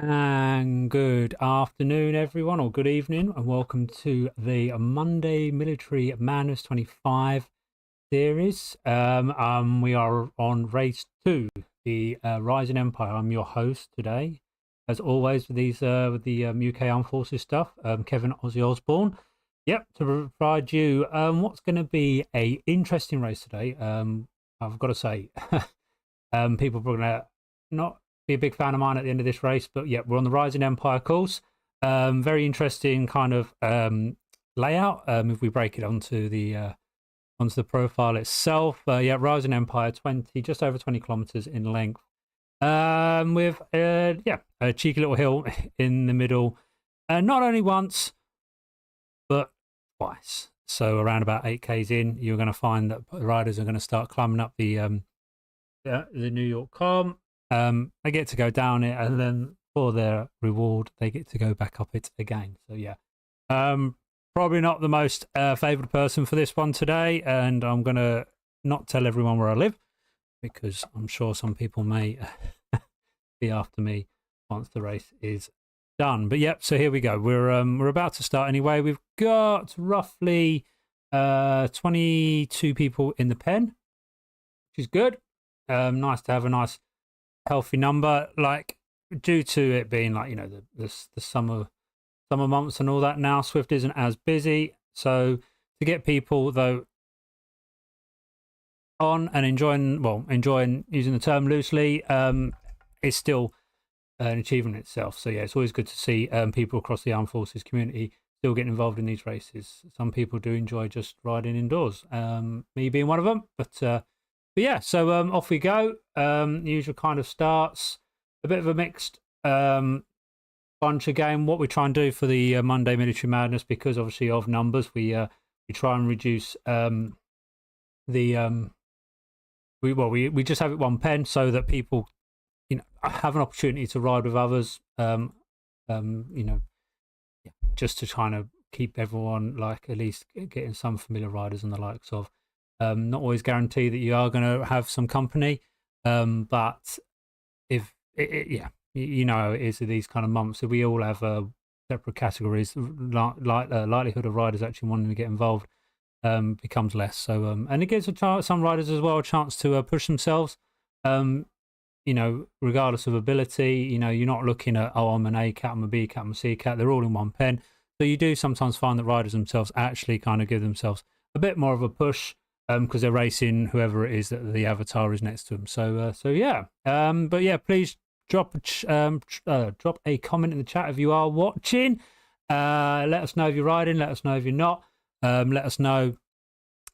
And good afternoon, everyone, or good evening, and welcome to the Monday Military Madness 25 series. We are on race 2, the Rising Empire. I'm your host today, as always, with the UK Armed Forces stuff. Kevin Ozzy Osborne. Yep, to provide you what's going to be a interesting race today. I've got to say, people are going to not be a big fan of mine at the end of this race, but yeah, we're on the Rising Empire course. Very interesting kind of layout. If we break it onto the profile itself, yeah, Rising Empire, just over 20 kilometers in length. With a cheeky little hill in the middle, not only once but twice. So around about 8k's in, you're going to find that riders are going to start climbing up the New York Calm. They get to go down it, and then for their reward, they get to go back up it again. So yeah, probably not the most favoured person for this one today, and I'm gonna not tell everyone where I live because I'm sure some people may be after me once the race is done. But yep, so here we go. We're about to start anyway. We've got roughly 22 people in the pen, which is good. Nice to have a nice healthy number, like due to it being like, you know, the summer months and all that. Now Zwift isn't as busy, so to get people though on and enjoying using the term loosely, is still an achievement itself. So yeah, it's always good to see people across the armed forces community still getting involved in these races. Some people do enjoy just riding indoors, me being one of them, but yeah, so off we go. Usual kind of starts. A bit of a mixed bunch again. What we try and do for the Monday Military Madness, because obviously of numbers, we try and reduce we just have it one pen so that people, you know, have an opportunity to ride with others. You know, yeah, just to kind of keep everyone like at least getting some familiar riders and the likes of. Not always guarantee that you are going to have some company, but if yeah, you know, it is these kind of months. So we all have separate categories. Likelihood of riders actually wanting to get involved becomes less. So and it gives some riders as well a chance to push themselves. You know, regardless of ability. You know, you're not looking at, oh, I'm an A cat, I'm a B cat, I'm a C cat. They're all in one pen. So you do sometimes find that riders themselves actually kind of give themselves a bit more of a push. Because they're racing whoever it is that the avatar is next to them. So yeah. But yeah, please drop a comment in the chat if you are watching. Let us know if you're riding. Let us know if you're not. Let us know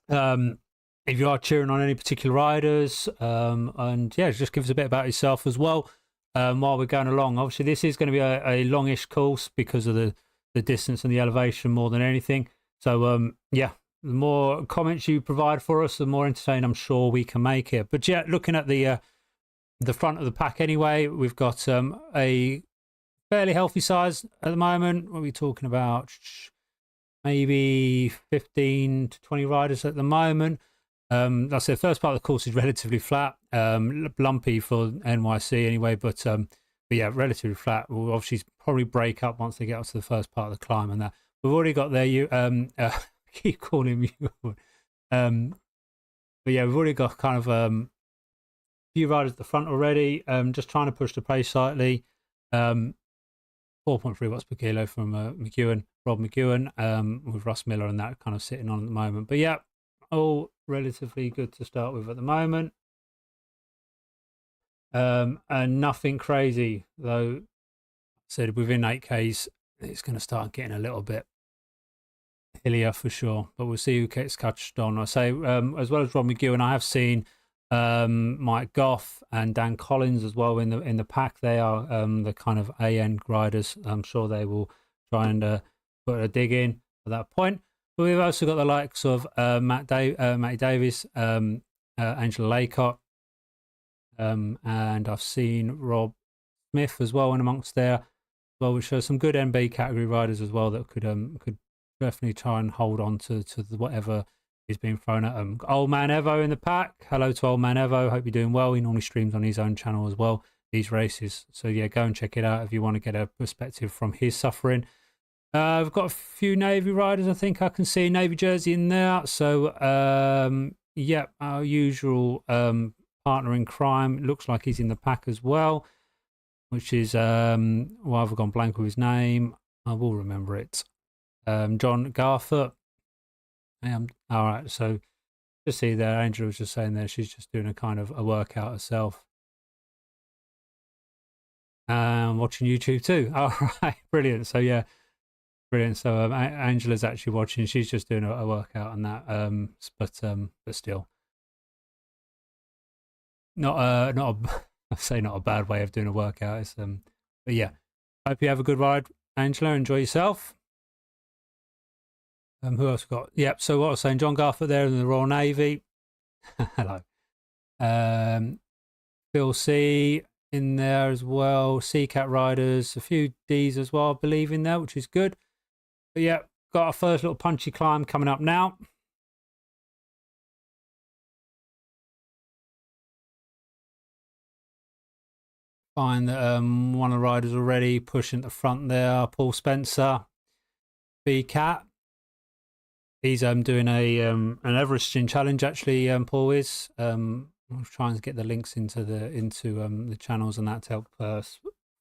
if you are cheering on any particular riders. And yeah, just give us a bit about yourself as well while we're going along. Obviously, this is going to be a longish course because of the distance and the elevation more than anything. So yeah. The more comments you provide for us, the more entertaining I'm sure we can make it. But yeah, looking at the front of the pack anyway, we've got a fairly healthy size at the moment. What are we talking about? Maybe 15 to 20 riders at the moment. Like I said, the first part of the course is relatively flat, lumpy for NYC anyway, but yeah, relatively flat. We'll obviously probably break up once they get up to the first part of the climb and that. We've already got there, keep calling you. But yeah, we've already got kind of a few riders at the front already. Just trying to push the pace slightly. 4.3 watts per kilo from Rob McEwen, with Russ Miller and that kind of sitting on at the moment. But yeah, all relatively good to start with at the moment. And nothing crazy though. Said within 8k's, it's going to start getting a little bit hillier for sure, but we'll see who gets touched on. I say as well as Rob McEwen, I have seen Mike Goff and Dan Collins as well in the pack. They are the kind of A-end riders. I'm sure they will try and put a dig in at that point. But we've also got the likes of Matty Davis, Angela Laycott, and I've seen Rob Smith as well in amongst there. Well, which shows some good NB category riders as well that could definitely try and hold on to whatever is being thrown at them. Old Man Evo in the pack. Hello to Old Man Evo. Hope you're doing well. He normally streams on his own channel as well. these races. So yeah, go and check it out if you want to get a perspective from his suffering. I've got a few Navy riders. I think I can see a Navy jersey in there. So yeah, our usual partner in crime. It looks like he's in the pack as well, which is well, I've gone blank with his name. I will remember it. John Garfoot. All right, so just see there, Angela was just saying there, she's just doing a kind of a workout herself. Watching YouTube too. All right, brilliant. So yeah, brilliant. So Angela's actually watching. She's just doing a workout on that. But still, not a I say not a bad way of doing a workout. It's but yeah, hope you have a good ride, Angela. Enjoy yourself. Who else we got? Yep. So what I was saying, John Garfoot there in the Royal Navy. Hello. Phil C in there as well. Seacat riders, a few D's as well, I believe, in there, which is good. But yeah, got our first little punchy climb coming up now. Find that one of the riders already pushing at the front there, Paul Spencer, B-Cat. He's doing a an Everesting challenge actually. Paul is. I'm trying to get the links into the channels and that to help for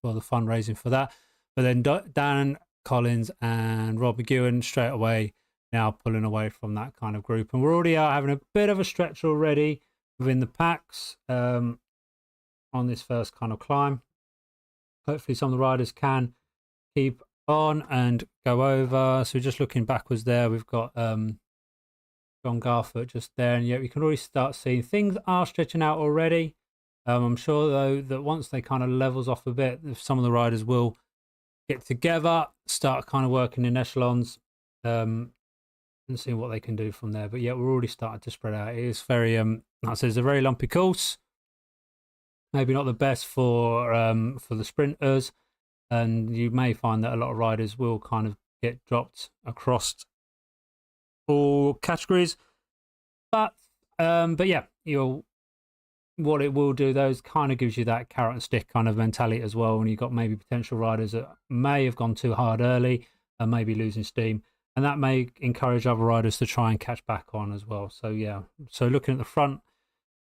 the fundraising for that. But then Dan Collins and Rob McEwen straight away now pulling away from that kind of group, and we're already out having a bit of a stretch already within the packs on this first kind of climb. Hopefully some of the riders can keep on and go over. So just looking backwards there, we've got John Garfoot just there, and yeah, we can already start seeing things are stretching out already. I'm sure though that once they kind of levels off a bit, some of the riders will get together, start kind of working in echelons, and see what they can do from there. But yeah, we're already starting to spread out. It is very like I said, it's a very lumpy course. Maybe not the best for the sprinters, and you may find that a lot of riders will kind of get dropped across all categories. But yeah, what it will do though is kind of gives you that carrot and stick kind of mentality as well. When you've got maybe potential riders that may have gone too hard early and maybe losing steam, and that may encourage other riders to try and catch back on as well. So yeah, so looking at the front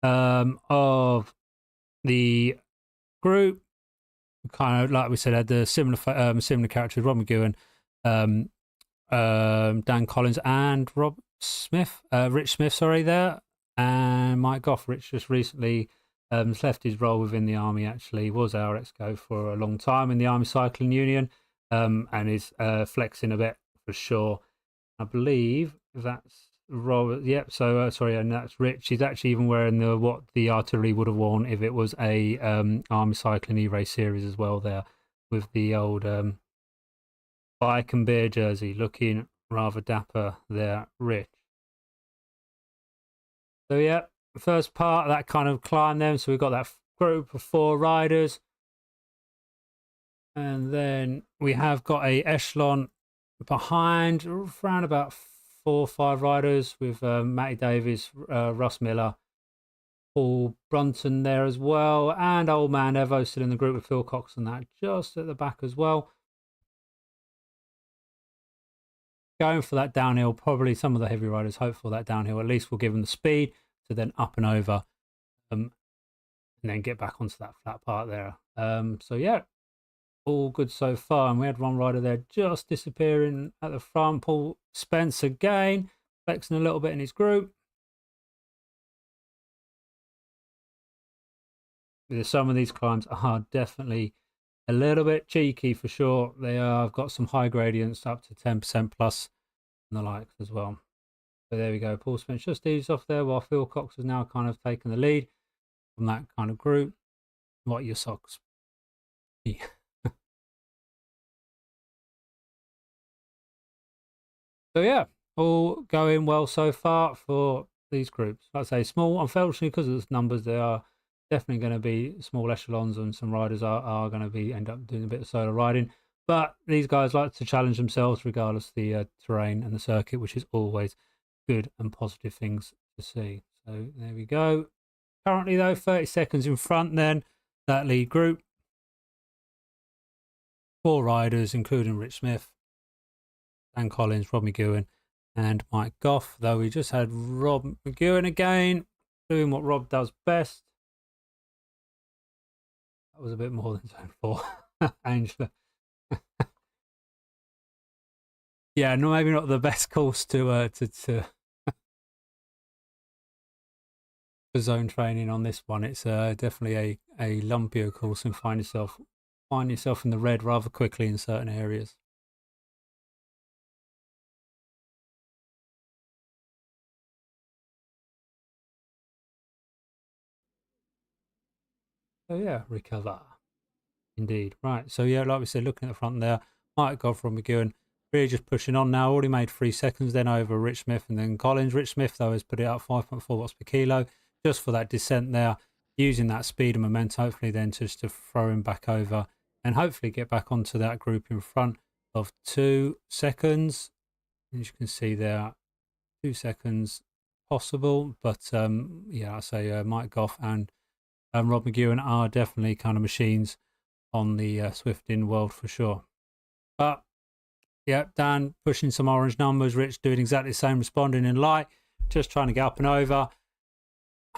of the group, kind of like we said, had the similar characters: Rob McEwen, Dan Collins, and Rich Smith. Sorry, there, and Mike Goff. Rich just recently left his role within the army. Actually, was our exco for a long time in the Army Cycling Union, and is flexing a bit for sure. I believe that's Robert. Yep. So sorry, and that's Rich. He's actually even wearing what the artillery would have worn if it was a Army Cycling E-Race series as well. There with the old bike and beer jersey, looking rather dapper there, Rich. So yeah, first part of that kind of climb then. So we've got that group of 4 riders, and then we have got a echelon behind around about 4 or 5 riders with Matty Davies, Russ Miller, Paul Brunton there as well, and old man Evo still in the group with Phil Cox and that just at the back as well. Going for that downhill, probably some of the heavy riders hope for that downhill. At least we'll give them the speed to then up and over, and then get back onto that flat part there. So yeah, all good so far. And we had one rider there just disappearing at the front. Paul Spence again, flexing a little bit in his group. Some of these climbs are definitely a little bit cheeky for sure. They are. I've got some high gradients up to 10% plus and the likes as well. So there we go. Paul Spence just eased off there while Phil Cox has now kind of taken the lead from that kind of group. What are your socks? Yeah. So yeah, all going well so far for these groups. Like I say, small, unfortunately, because of the numbers, they are definitely going to be small echelons, and some riders are going to end up doing a bit of solo riding. But these guys like to challenge themselves regardless of the terrain and the circuit, which is always good and positive things to see. So there we go. Currently, though, 30 seconds in front then that lead group. 4 riders, including Rich Smith, Dan Collins, Rob McGowan, and Mike Goff. Though we just had Rob McGowan again, doing what Rob does best. That was a bit more than zone 4. Angela. Yeah, no, maybe not the best course to for zone training on this one. It's definitely a lumpier course, and find yourself in the red rather quickly in certain areas. So yeah, recover. Indeed. Right. So yeah, like we said, looking at the front there, Mike Godfrey McGowan really just pushing on now. Already made 3 seconds, then over Rich Smith and then Collins. Rich Smith, though, has put it up 5.4 watts per kilo just for that descent there, using that speed and momentum, hopefully then just to throw him back over and hopefully get back onto that group in front of 2 seconds. As you can see there, 2 seconds possible. But yeah, I say Mike Goff and Rob McGowan are definitely kind of machines on the Zwifting world for sure. But yeah, Dan pushing some orange numbers, Rich doing exactly the same, responding in light, just trying to get up and over.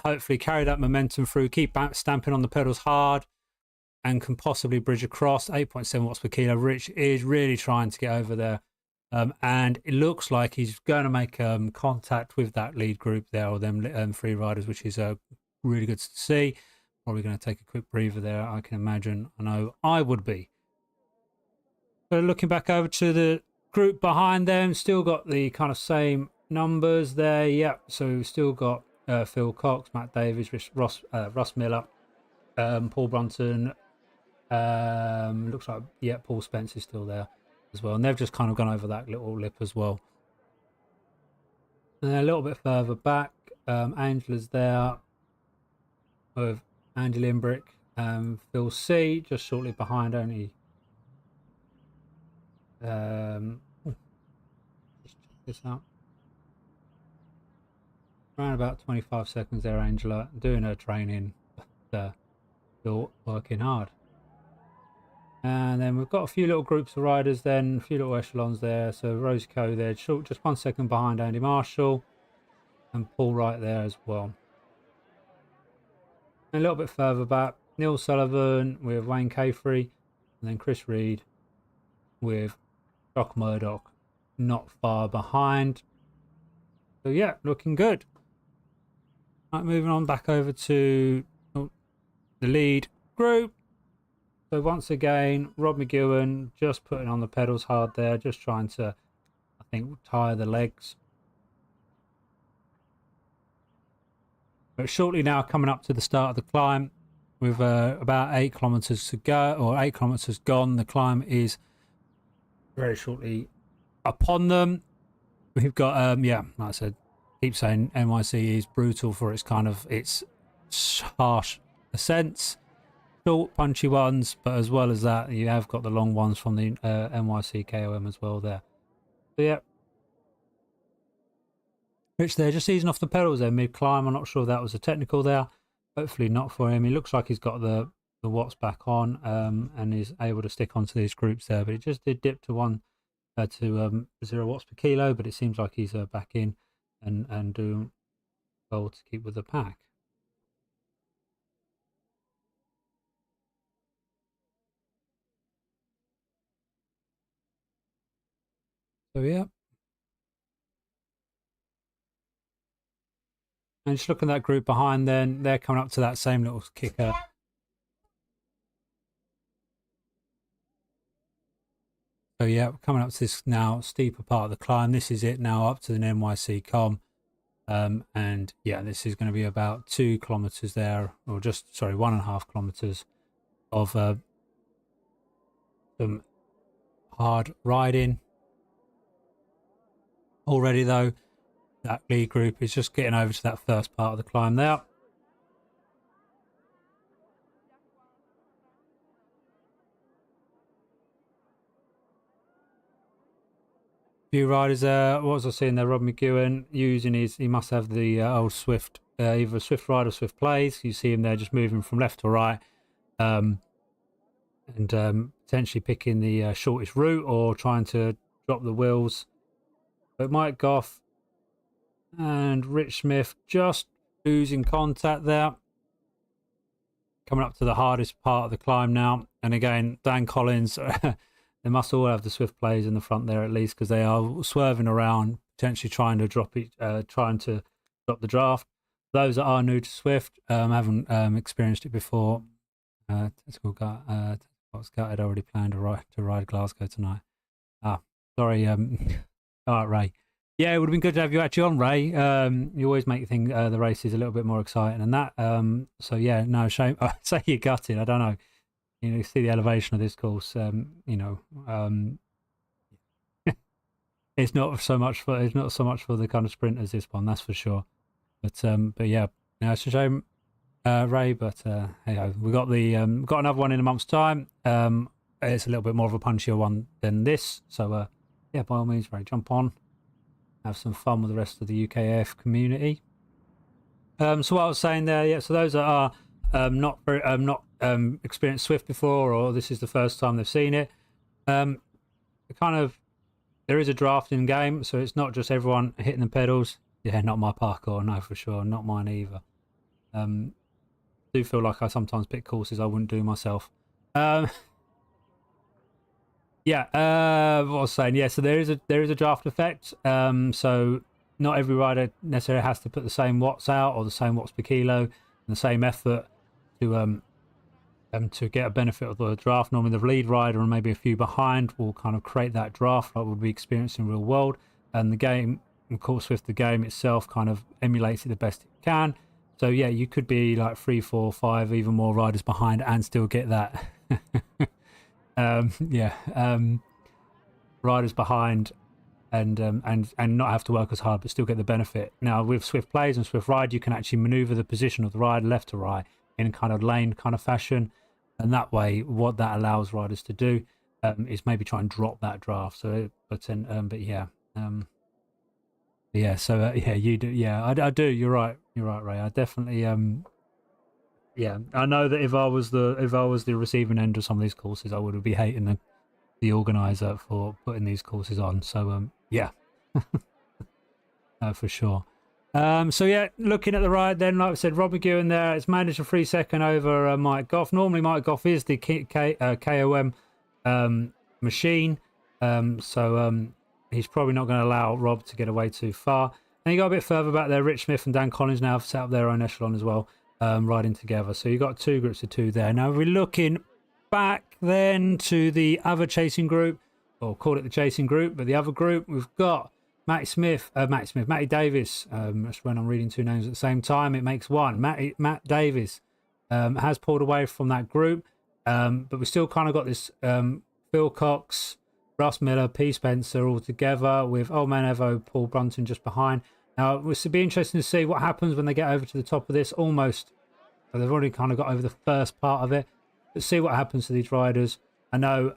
Hopefully carry that momentum through, keep stamping on the pedals hard, and can possibly bridge across. 8.7 watts per kilo. Rich is really trying to get over there. And it looks like he's going to make contact with that lead group there, or them 3 riders, which is really good to see. Probably going to take a quick breather there, I can imagine. I know I would be. So looking back over to the group behind them, still got the kind of same numbers there. Yep. So we've still got Phil Cox, Matt Davies, Russ Miller, Paul Brunton. Looks like, yeah, Paul Spence is still there as well. And they've just kind of gone over that little lip as well. And then a little bit further back, Angela's there with Andy Limbrick, Phil C, just shortly behind only. Just check this out. Around about 25 seconds there, Angela, doing her training, but still working hard. And then we've got a few little groups of riders then, a few little echelons there. So Rose Coe there, short, just 1 second behind Andy Marshall, and Paul Wright there as well. And a little bit further back, Neil Sullivan with Wayne Caffrey, and then Chris Reed with Doc Murdoch not far behind. So yeah, looking good. Right, moving on back over to the lead group. So once again, Rob McGowan just putting on the pedals hard there, just trying to, I think, tire the legs. But shortly now, coming up to the start of the climb, with about 8 kilometers to go, or 8 kilometers gone. The climb is very shortly upon them. We've got, yeah, like I said, keep saying NYC is brutal for its kind of its harsh ascents, short, punchy ones, but as well as that, you have got the long ones from the NYC KOM as well there. So yeah, Rich there, just easing off the pedals there mid climb. I'm not sure if that was a technical there. Hopefully not for him. He looks like he's got the watts back on, and is able to stick onto these groups there. But it just did dip to 0 watts per kilo. But it seems like he's back in and doing well to keep with the pack. So yeah. And just looking at that group behind, then they're coming up to that same little kicker. So yeah, coming up to this now steeper part of the climb. This is it now, up to the NYC com. And yeah, this is going to be about 2 kilometers there, or just, sorry, 1.5 kilometers of some hard riding. Already though, that lead group is just getting over to that first part of the climb there. Few riders there. What was I seeing there? Rob McGowan using he must have the old Zwift, either Zwift Ride or Zwift Plays. You see him there just moving from left to right, and potentially picking the shortest route or trying to drop the wheels. But Mike Goff and Rich Smith just losing contact there. Coming up to the hardest part of the climb now. And again, Dan Collins, they must all have the Zwift players in the front there at least, because they are swerving around, potentially trying to drop it, trying to drop the draft. Those that are new to Zwift, haven't experienced it before. What's gutted already planned to ride Glasgow tonight. Sorry. All right, Ray. Yeah, it would have been good to have you actually on, Ray. You always make the races a little bit more exciting and that. So yeah, no shame. I say you're gutted. I don't know. You see the elevation of this course. It's not so much for the kind of sprinters this one, that's for sure. But yeah, no, it's a shame, Ray. But hey, we got got another one in a month's time. It's a little bit more of a punchier one than this. So yeah, by all means, Ray, jump on. Have some fun with the rest of the UKF community. So what I was saying there, yeah. So those that are not experienced Zwift before, or this is the first time they've seen it, there is a drafting game, so it's not just everyone hitting the pedals. Yeah, not my parkour, no, for sure, not mine either. Do feel like I sometimes pick courses I wouldn't do myself. Yeah, what I was saying, yeah, so there is a draft effect. So not every rider necessarily has to put the same watts out or the same watts per kilo and the same effort to get a benefit of the draft. Normally the lead rider and maybe a few behind will kind of create that draft like we'll be experiencing in real world. And the game, of course, with the game itself kind of emulates it the best it can. So yeah, you could be like 3, 4, 5, even more riders behind and still get that. Riders behind and not have to work as hard but still get the benefit. Now with Zwift Plays and Zwift Ride, you can actually maneuver the position of the rider left to right in kind of lane kind of fashion, and that way what that allows riders to do is maybe try and drop that draft. So you do. Yeah, I do. You're right, Ray. I definitely yeah, I know that if I was the receiving end of some of these courses, I would be hating the organizer for putting these courses on. So yeah, for sure. So yeah, looking at the ride then, like I said, Rob McEwen there. It's managed a 3 second over Mike Goff. Normally Mike Goff is the KOM machine, so he's probably not going to allow Rob to get away too far. And you got a bit further back there, Rich Smith and Dan Collins now have set up their own echelon as well, riding together. So you got 2 groups of 2 there. Now we're looking back then to the other chasing group, or call it the chasing group, but the other group, we've got Matty Davis. That's when I'm reading 2 names at the same time, it makes one. Matt Davis has pulled away from that group, but we still kind of got this Phil Cox, Russ Miller, P. Spencer all together with Old Man Evo, Paul Brunton just behind. Now, it would be interesting to see what happens when they get over to the top of this. Almost, they've already kind of got over the first part of it. Let's see what happens to these riders. I know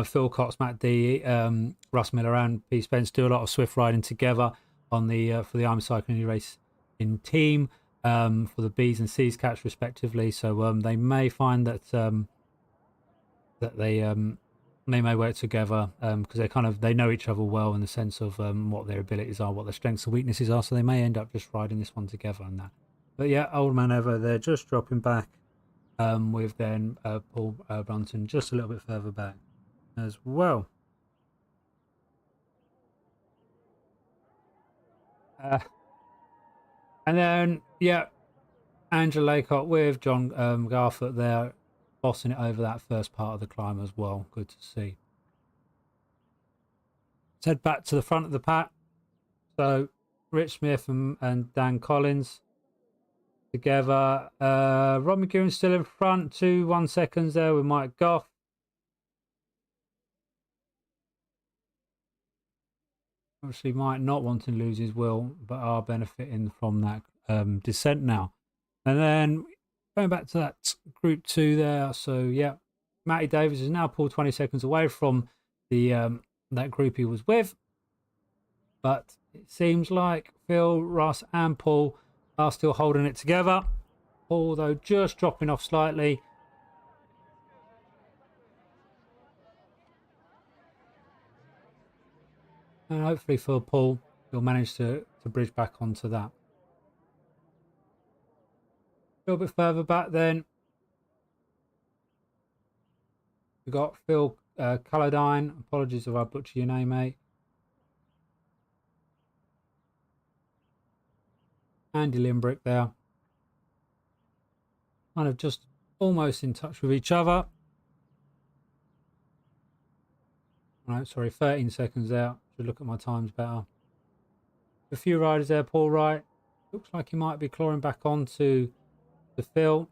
Phil Cox, Matt D, Russ Miller and P. Spence do a lot of Zwift riding together on the for the Army Cycling Race in team for the B's and C's catch respectively. So they may find that they may work together because they know each other well in the sense of what their abilities are, what their strengths and weaknesses are. So they may end up just riding this one together and that. But yeah, Old Man Ever, they're just dropping back with then Paul Brunton just a little bit further back as well. And then, yeah, Angela Laycock with John Garfoot there, bossing it over that first part of the climb as well. Good to see. Let's head back to the front of the pack. So Rich Smith and Dan Collins together. Rob McEwen still in front, 1 seconds there with Mike Goff. Obviously, Mike not wanting to lose his will, but are benefiting from that descent now. And then going back to that group 2 there. So yeah, Matty Davis is now pulled 20 seconds away from the that group he was with. But it seems like Phil, Russ and Paul are still holding it together. Paul, though, just dropping off slightly. And hopefully for Paul, he'll manage to bridge back onto that. A little bit further back then, we've got Phil Calladine. Apologies if I butcher your name, mate. Andy Limbrick there. Kind of just almost in touch with each other. Right, sorry, 13 seconds out. Should look at my times better. A few riders there, Paul Wright. Looks like he might be clawing back onto the Phil.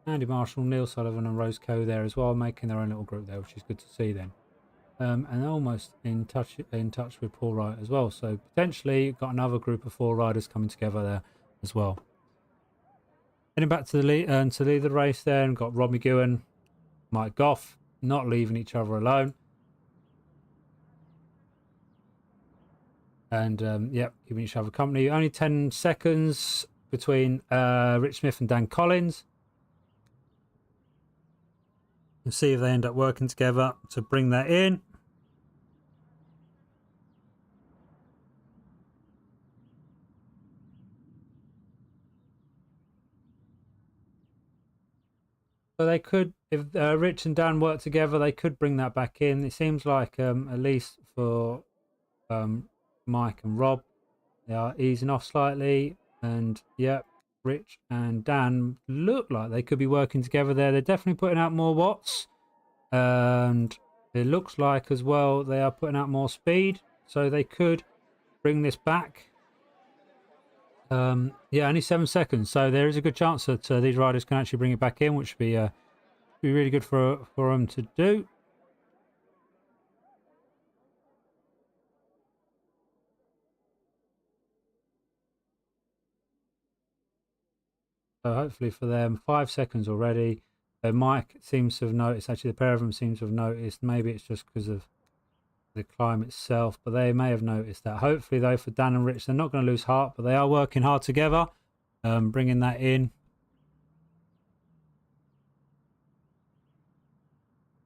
Andy Marshall, Neil Sullivan and Rose Coe there as well, making their own little group there, which is good to see then. And almost in touch with Paul Wright as well. So potentially got another group of 4 riders coming together there as well. Heading back to the lead to lead the race there, and got Rob McGowan, Mike Goff, not leaving each other alone. And yep, giving each other company. Only 10 seconds between Rich Smith and Dan Collins. And see if they end up working together to bring that in. So they could, if Rich and Dan work together, they could bring that back in. It seems like at least for Mike and Rob, they are easing off slightly. And yep, Rich and Dan look like they could be working together there. They're definitely putting out more watts. And it looks like as well they are putting out more speed. So they could bring this back. Yeah, only 7 seconds. So there is a good chance that these riders can actually bring it back in, which would be really good for them to do. So hopefully for them, 5 seconds already. Mike seems to have noticed, actually the pair of them seem to have noticed. Maybe it's just because of the climb itself, but they may have noticed that. Hopefully though, for Dan and Rich, they're not going to lose heart, but they are working hard together, bringing that in.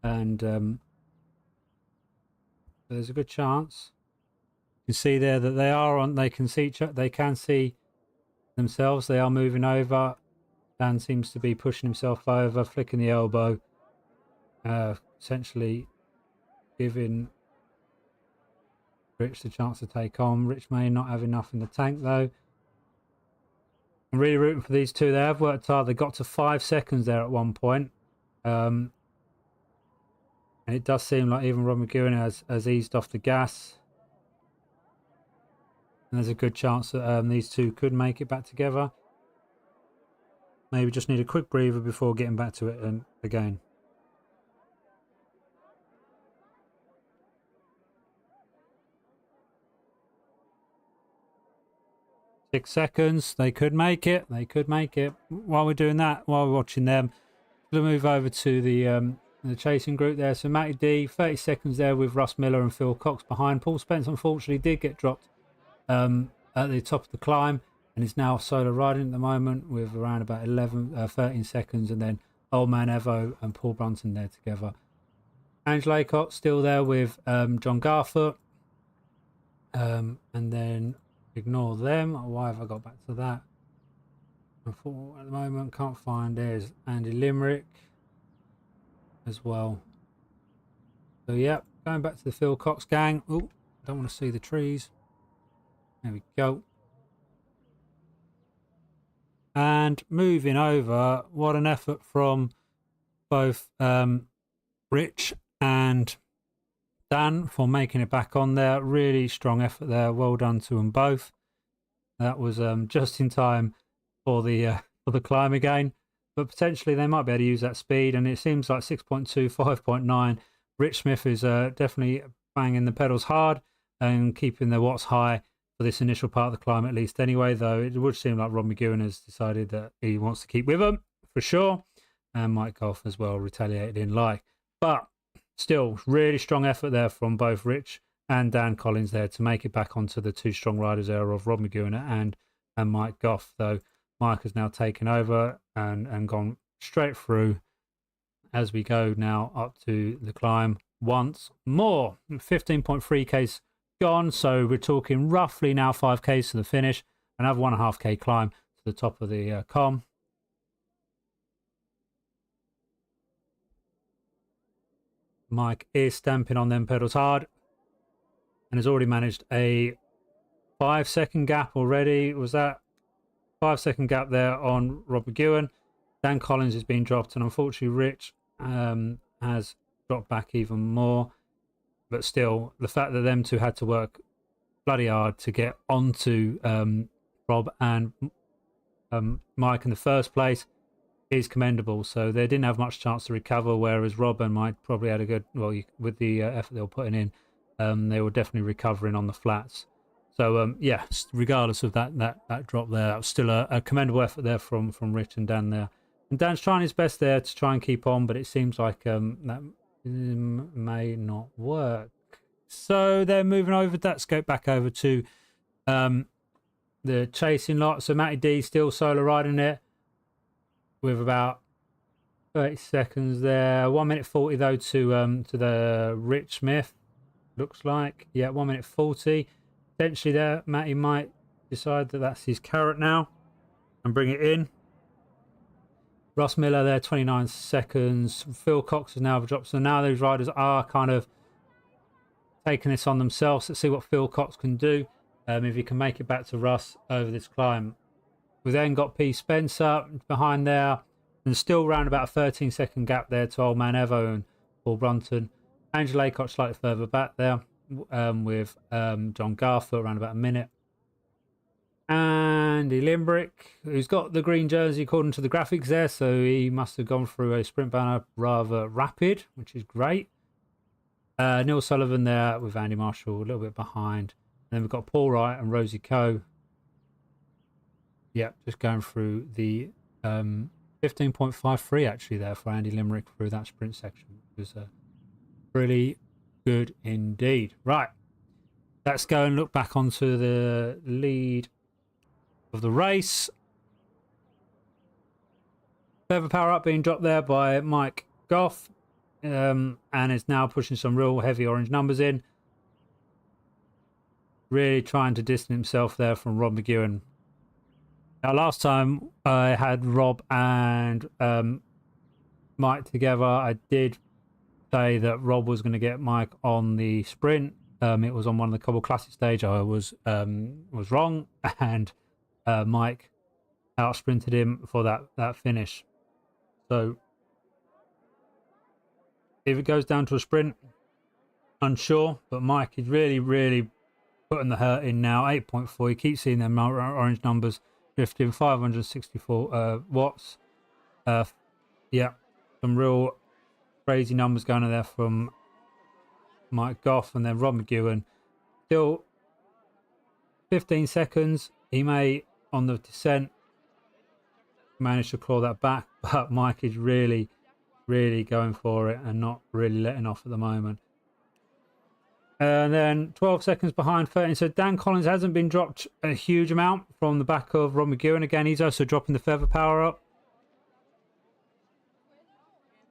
And there's a good chance. You can see there that they are on, they can see themselves. They are moving over. Dan seems to be pushing himself over, flicking the elbow, essentially giving Rich the chance to take on. Rich may not have enough in the tank though. I'm really rooting for these two. They have worked hard. They got to 5 seconds there at one point. And it does seem like even Rob McGowan has eased off the gas. And there's a good chance that these two could make it back together. Maybe just need a quick breather before getting back to it again. Six seconds. They could make it. They could make it. While we're doing that, while we're watching them, we'll move over to the chasing group there. So Matty D, 30 seconds there with Russ Miller and Phil Cox behind. Paul Spence unfortunately did get dropped at the top of the climb, and is now solo riding at the moment with around about 13 seconds, and then Old Man Evo and Paul Brunton there together. Angela Aycott still there with John Garfoot, and then ignore them. Why have I got back to that? At the moment can't find. There's Andy Limerick as well. So yeah, going back to the Phil Cox gang. Oh, don't want to see the trees. There we go. And moving over, what an effort from both Rich and Dan for making it back on there. Really strong effort there. Well done to them both. That was just in time for the climb again. But potentially they might be able to use that speed. And it seems like 6.2, 5.9. Rich Smith is definitely banging the pedals hard and keeping their watts high for this initial part of the climb at least anyway, though it would seem like Rob McGowan has decided that he wants to keep with them for sure, and Mike Goff as well retaliated in like. But still, really strong effort there from both Rich and Dan Collins there to make it back onto the two strong riders there of Rob McGowan and Mike Goff, though Mike has now taken over and gone straight through as we go now up to the climb once more. 15.3K's gone, so we're talking roughly now 5Ks to the finish. Another 1.5K climb to the top of the com. Mike is stamping on them pedals hard and has already managed a 5-second gap already. Was that 5-second gap there on Rob McGowan? Dan Collins is being dropped, and unfortunately Rich has dropped back even more. But still, the fact that them two had to work bloody hard to get onto Rob and Mike in the first place is commendable. So they didn't have much chance to recover, whereas Rob and Mike probably had a good, well, with the effort they were putting in, they were definitely recovering on the flats. So yeah, regardless of that drop there, that was still a commendable effort there from Rich and Dan there. And Dan's trying his best there to try and keep on, but it seems like that may not work. So they're moving over. Let's go back over to the chasing lot. So Matty D still solo riding it with about 30 seconds there. 1 minute 40 though to the Rich Smith. Looks like, yeah, 1 minute 40. Potentially there, Matty might decide that that's his carrot now and bring it in. Ross Miller there, 29 seconds. Phil Cox has now dropped. So now those riders are kind of taking this on themselves. Let's see what Phil Cox can do if he can make it back to Russ over this climb. We've then got P. Spencer behind there, and still around about a 13-second gap there to Old Man Evo and Paul Brunton. Angela Aycock slightly further back there with John Garfer around about a minute. Andy Limbrick, who's got the green jersey according to the graphics there, so he must have gone through a sprint banner rather rapid, which is great. Neil Sullivan there with Andy Marshall a little bit behind. And then we've got Paul Wright and Rosie Coe. Yep, just going through the 15.53 actually there for Andy Limerick through that sprint section. It was really good indeed. Right, let's go and look back onto the lead of the race. Feather power up being dropped there by Mike Goff, and is now pushing some real heavy orange numbers in. Really trying to distance himself there from Rob McGowan. Now, last time I had Rob and Mike together, I did say that Rob was going to get Mike on the sprint. It was on one of the Cobble Classic stage. I was wrong, and Mike out sprinted him for that finish. So if it goes down to a sprint, unsure, but Mike is really putting the hurt in now. 8.4. You keep seeing them orange numbers drifting. 564 watts. Yeah, some real crazy numbers going on there from Mike Goff, and then Rob McGowan. Still 15 seconds. He may, on the descent, manage to claw that back, but Mike is really going for it and not really letting off at the moment. And then 12 seconds behind 13. So Dan Collins hasn't been dropped a huge amount from the back of Rob McGowan. Again, he's also dropping the feather power up.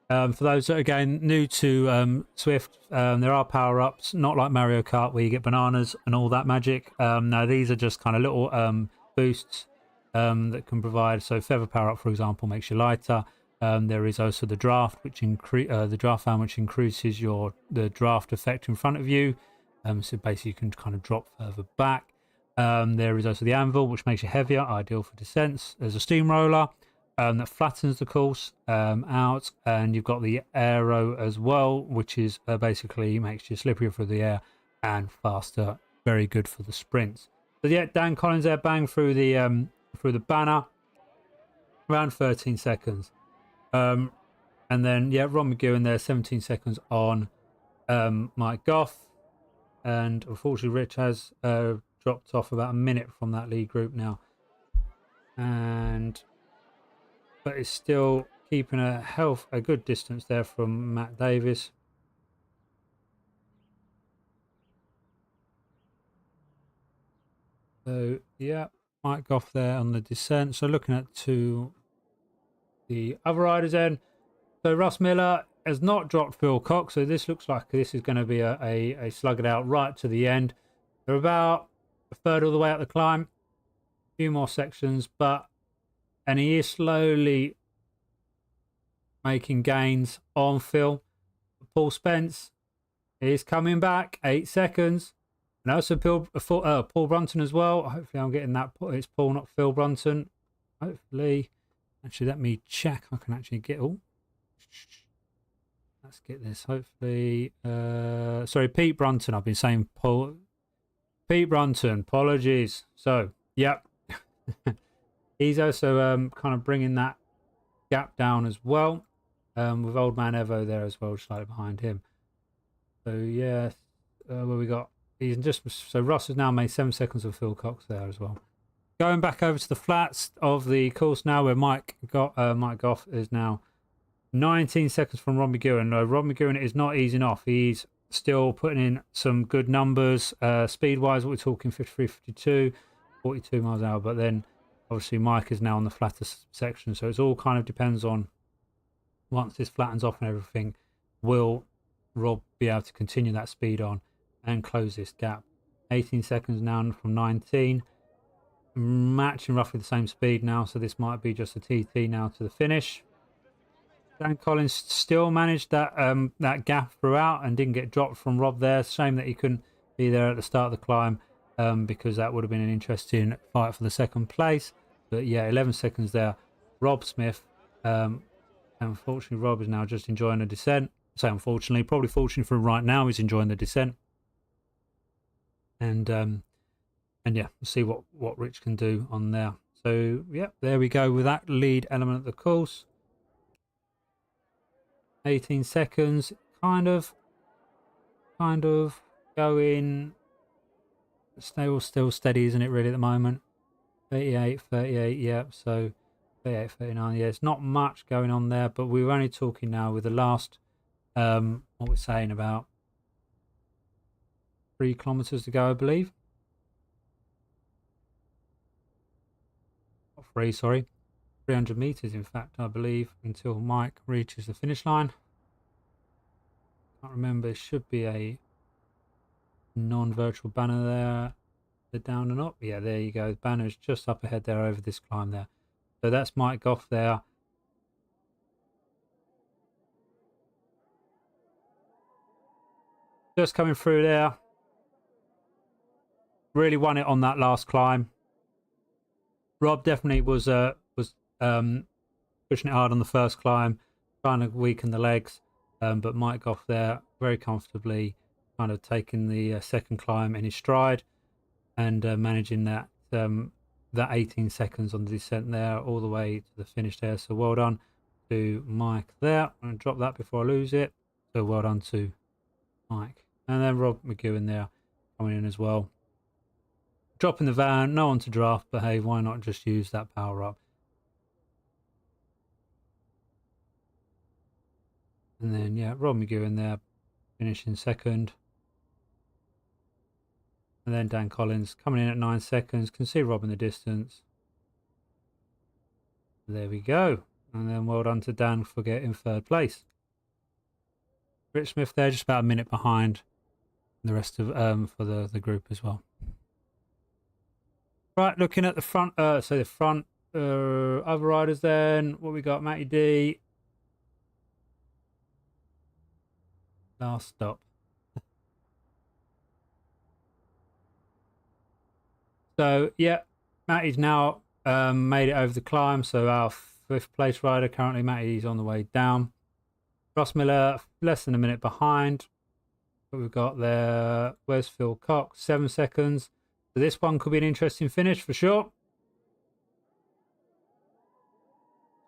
For those that are, again, new to Zwift, there are power-ups, not like Mario Kart where you get bananas and all that magic. No, these are just kind of little boosts that can provide. So feather power-up, for example, makes you lighter. There is also the draft, which the draft fan, which increases the draft effect in front of you. So basically, you can kind of drop further back. There is also the anvil, which makes you heavier, ideal for descents. There's a steamroller that flattens the course out, and you've got the aero as well, which is basically makes you slipperier through the air and faster. Very good for the sprints. So yeah, Dan Collins there, bang through the banner, around 13 seconds. And then yeah, Ron McGowan there, 17 seconds on Mike Goff, and unfortunately Rich has dropped off about a minute from that lead group now, but it's still keeping a good distance there from Matt Davis. So yeah, Mike Goff there on the descent. So looking at the other riders then. So Russ Miller has not dropped Phil Cox, so this looks like this is going to be a slug it out right to the end. They're about a third of the way up the climb, a few more sections, and he is slowly making gains on Phil. Paul Spence is coming back, 8 seconds. And also Paul Brunton as well. Hopefully I'm getting that. It's Paul, not Phil Brunton. Hopefully. Actually, let me check. I can actually get all. Let's get this. Hopefully. Sorry, Pete Brunton. I've been saying Paul. Pete Brunton. Apologies. So, yep. He's also kind of bringing that gap down as well. With Old Man Evo there as well, slightly behind him. So, yeah. Where we got? So Ross has now made 7 seconds of Phil Cox there as well. Going back over to the flats of the course now, where Mike Goff is now 19 seconds from Rob McGowan. No, Rob McGowan is not easing off. He's still putting in some good numbers. Speed-wise, what we're talking 53, 52, 42 miles an hour. But then, obviously, Mike is now on the flattest section. So it all kind of depends on, once this flattens off and everything, will Rob be able to continue that speed on and close this gap. 18 seconds now from 19, matching roughly the same speed now, so this might be just a TT now to the finish. Dan Collins still managed that that gap throughout and didn't get dropped from Rob there. Shame that he couldn't be there at the start of the climb, because that would have been an interesting fight for the second place. But yeah, 11 seconds there. Rob Smith, unfortunately Rob is now just enjoying the descent. I say unfortunately, probably fortunately for him right now, he's enjoying the descent. And yeah, we'll see what Rich can do on there. So yeah, there we go with that lead element of the course. 18 seconds, kind of going still steady, isn't it, really, at the moment? 38, 38, yeah, so 38, 39, yeah, it's not much going on there, but we were only talking now with the last, what we're saying, about 3 kilometers to go, I believe. 300 meters, in fact, I believe, until Mike reaches the finish line. Can't remember, it should be a non-virtual banner there. The down and up, yeah, there you go. The banner's just up ahead there over this climb there. So that's Mike Goff there. Just coming through there. Really won it on that last climb. Rob definitely was pushing it hard on the first climb, trying to weaken the legs, but Mike Goff there very comfortably, kind of taking the second climb in his stride and managing that 18 seconds on the descent there all the way to the finish there. So well done to Mike there. I'm going to drop that before I lose it. So well done to Mike. And then Rob McGowan there coming in as well. Dropping the van, no one to draft, but hey, why not just use that power up? And then, yeah, Rob McGowan there, finishing second. And then Dan Collins coming in at 9 seconds. Can see Rob in the distance. There we go. And then well done to Dan for getting third place. Rich Smith there, just about a minute behind the rest of for the group as well. Right, looking at the front, so the front other riders then. What we got? Matty D. Last stop. So, yeah, Matty's now made it over the climb. So our 5th place rider currently, Matty's on the way down. Ross Miller, less than a minute behind. What we've got there, where's Phil Cox? 7 seconds. So this one could be an interesting finish for sure.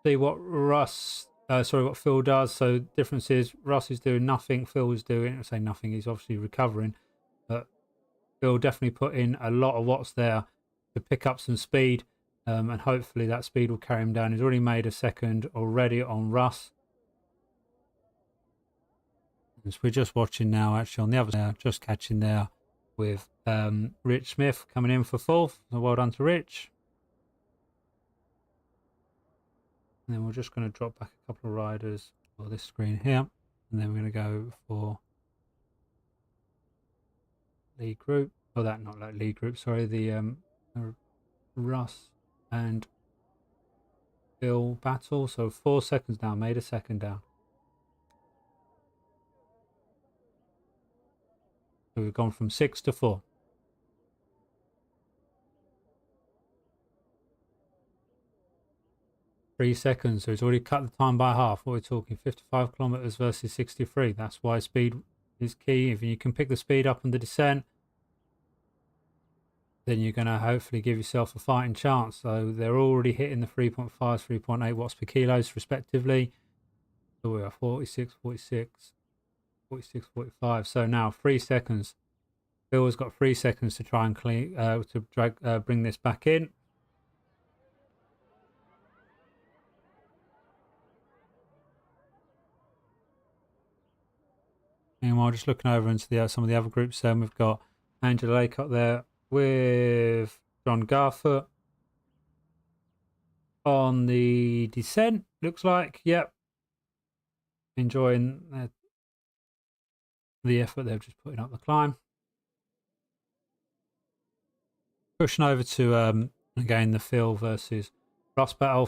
See what what Phil does. So difference is Russ is doing nothing, Phil is doing, I say nothing, he's obviously recovering, but Phil definitely put in a lot of watts there to pick up some speed, and hopefully that speed will carry him down. He's already made a second already on Russ. As we're just watching now, actually on the other side, just catching there with Rich Smith coming in for 4th. So well done to Rich. And then we're just going to drop back a couple of riders for this screen here. And then we're going to go for lead group. Oh, that not like lead group, sorry. The Russ and Phil battle. So 4 seconds down, made a second down. So we've gone from 6 to 4. Three seconds, so it's already cut the time by half. What we're talking, 55 kilometers versus 63. That's why speed is key. If you can pick the speed up on the descent, then you're going to hopefully give yourself a fighting chance. So they're already hitting the 3.5, 3.8 watts per kilos respectively. So we are 46, 46, 46, 45. So now 3 seconds. Phil has got 3 seconds to try and clean, to drag, bring this back in. Meanwhile, just looking over into the some of the other groups, then we've got Angela Lake up there with John Garfoot on the descent. Looks like, yep, enjoying the effort they've just putting up the climb. Pushing over to again the Phil versus Russ battle.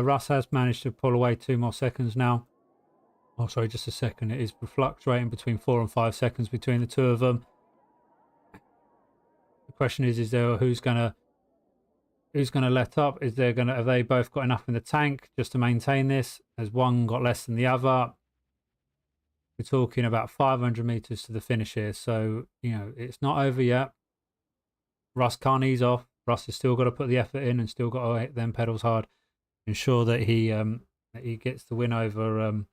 Russ has managed to pull away 2 more seconds now. Oh, sorry, just a second. It is fluctuating between 4 and 5 seconds between the two of them. The question is there who's gonna let up? Have they both got enough in the tank just to maintain this? Has one got less than the other? We're talking about 500 meters to the finish here, so you know it's not over yet. Russ can't ease off. Russ has still got to put the effort in and still got to hit them pedals hard, ensure that he gets the win over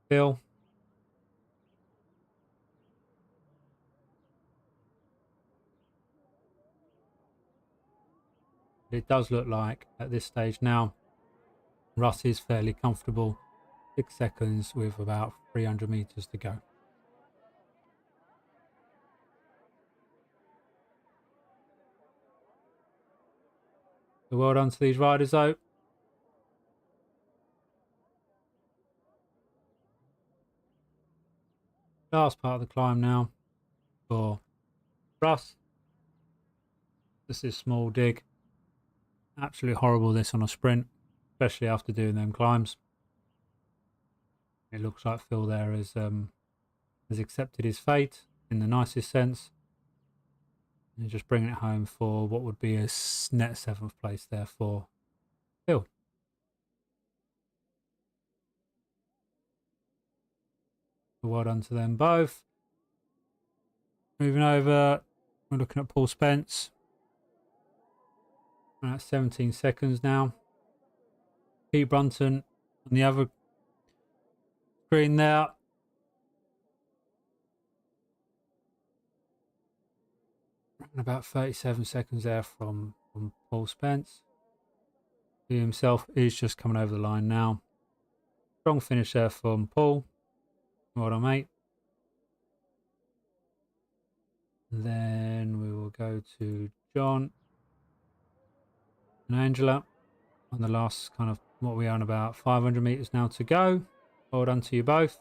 Bill. It does look like at this stage now Russ is fairly comfortable. 6 seconds with about 300 meters to go. So well done to these riders though. Last part of the climb now for Russ. This is small dig. Absolutely horrible this on a sprint, especially after doing them climbs. It looks like Phil there has accepted his fate in the nicest sense. And just bringing it home for what would be a net 7th place there for Phil. So well done to them both. Moving over, we're looking at Paul Spence. That's 17 seconds now. Pete Brunton on the other screen there. And about 37 seconds there from Paul Spence. He himself is just coming over the line now. Strong finish there from Paul. Well done, mate. And then we will go to John and Angela on the last kind of what we're on about 500 meters now to go. Well done to you both.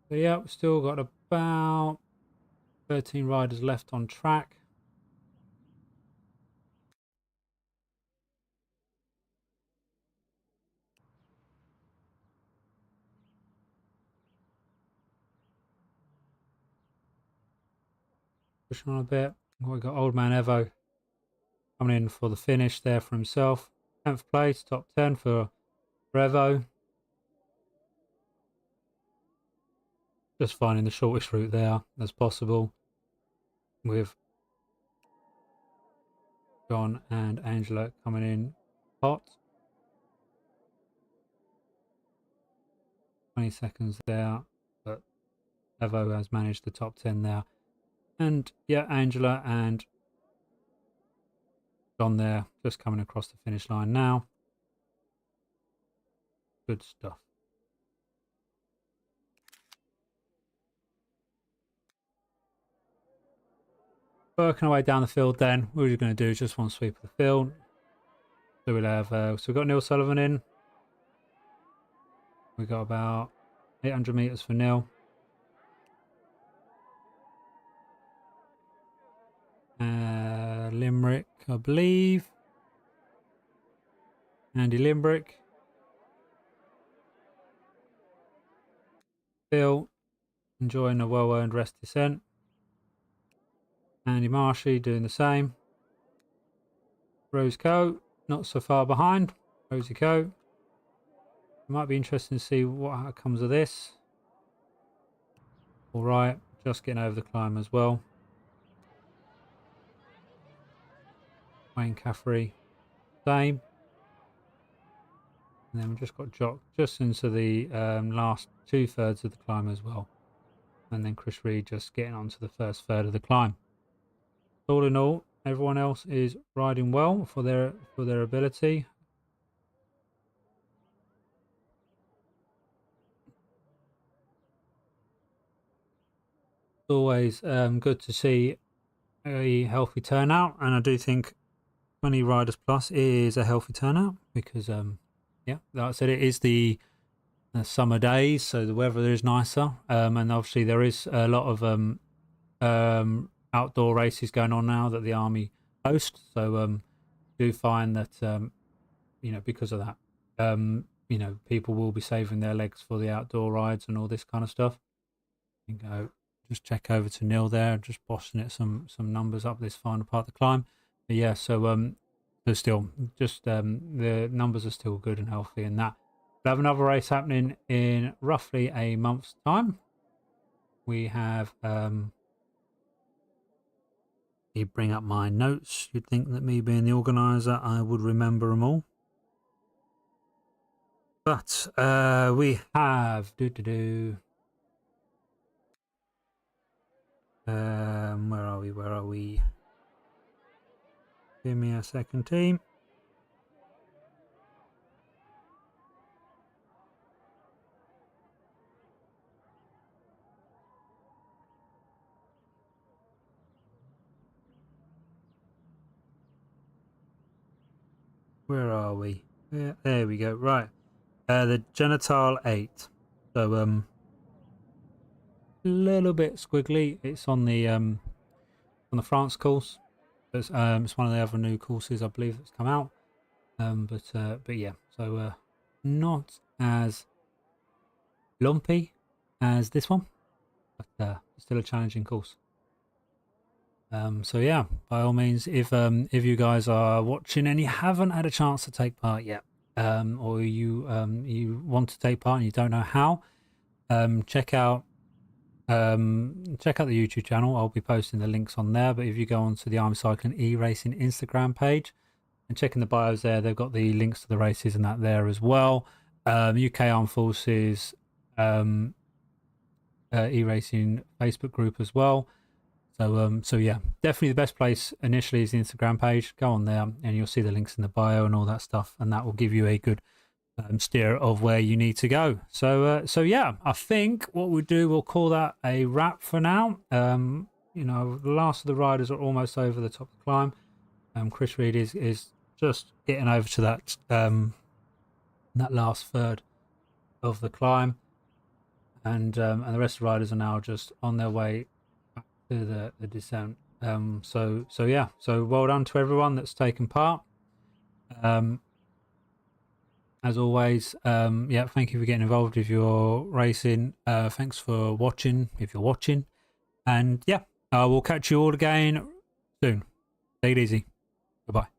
So yeah, we've still got about 13 riders left on track. Pushing on a bit. We've got Old Man Evo coming in for the finish there for himself. 10th place, top 10 for Evo. Just finding the shortest route there as possible with John and Angela coming in hot. 20 seconds there, but Evo has managed the top 10 there. And yeah, Angela and on there, just coming across the finish line now. Good stuff. Working our way down the field then. What we're going to do is just one sweep of the field. So we'll have, so we've got Neil Sullivan in. We've got about 800 metres for Neil. Limerick, I believe. Andy Limbrick. Phil, enjoying a well-earned rest descent. Andy Marshy doing the same. Rose Coe, not so far behind. Rosie Coe. It might be interesting to see what comes of this. All right, just getting over the climb as well. Wayne Caffrey, same. And then we've just got Jock just into the last 2/3 of the climb as well. And then Chris Reed just getting onto the first third of the climb. All in all, everyone else is riding well for their ability. It's always good to see a healthy turnout, and I do think 20 riders plus is a healthy turnout because yeah, like I said, it is the summer days, so the weather is nicer, and obviously there is a lot of outdoor races going on now that the army host. So do find that you know, because of that, you know, people will be saving their legs for the outdoor rides and all this kind of stuff. You can go just check over to Neil there, just bossing it some numbers up this final part of the climb. But yeah, so there's still just the numbers are still good and healthy, and that we'll have another race happening in roughly a month's time. We have you bring up my notes. You'd think that me being the organizer, I would remember them all. But we have where are we? Give me a second, team. Where are we? There we go. Right. The Genital 8. So a little bit squiggly. It's on the France course. It's one of the other new courses I believe that's come out. But yeah. So not as lumpy as this one, but still a challenging course. So yeah, by all means, if you guys are watching and you haven't had a chance to take part yet, or you want to take part and you don't know how, check out the YouTube channel. I'll be posting the links on there. But if you go onto the Army Cycling e-racing Instagram page and check in the bios there, they've got the links to the races and that there as well. UK Armed Forces e-racing Facebook group as well. So yeah, definitely the best place initially is the Instagram page. Go on there and you'll see the links in the bio and all that stuff, and that will give you a good steer of where you need to go. So yeah, I think what we'll do, we'll call that a wrap for now. You know, the last of the riders are almost over the top of the climb. Chris Reed is just getting over to that that last third of the climb, and the rest of the riders are now just on their way to the descent. So yeah, so well done to everyone that's taken part. As always, yeah, thank you for getting involved if you're racing. Thanks for watching if you're watching, and yeah, we'll catch you all again soon. Take it easy. Goodbye.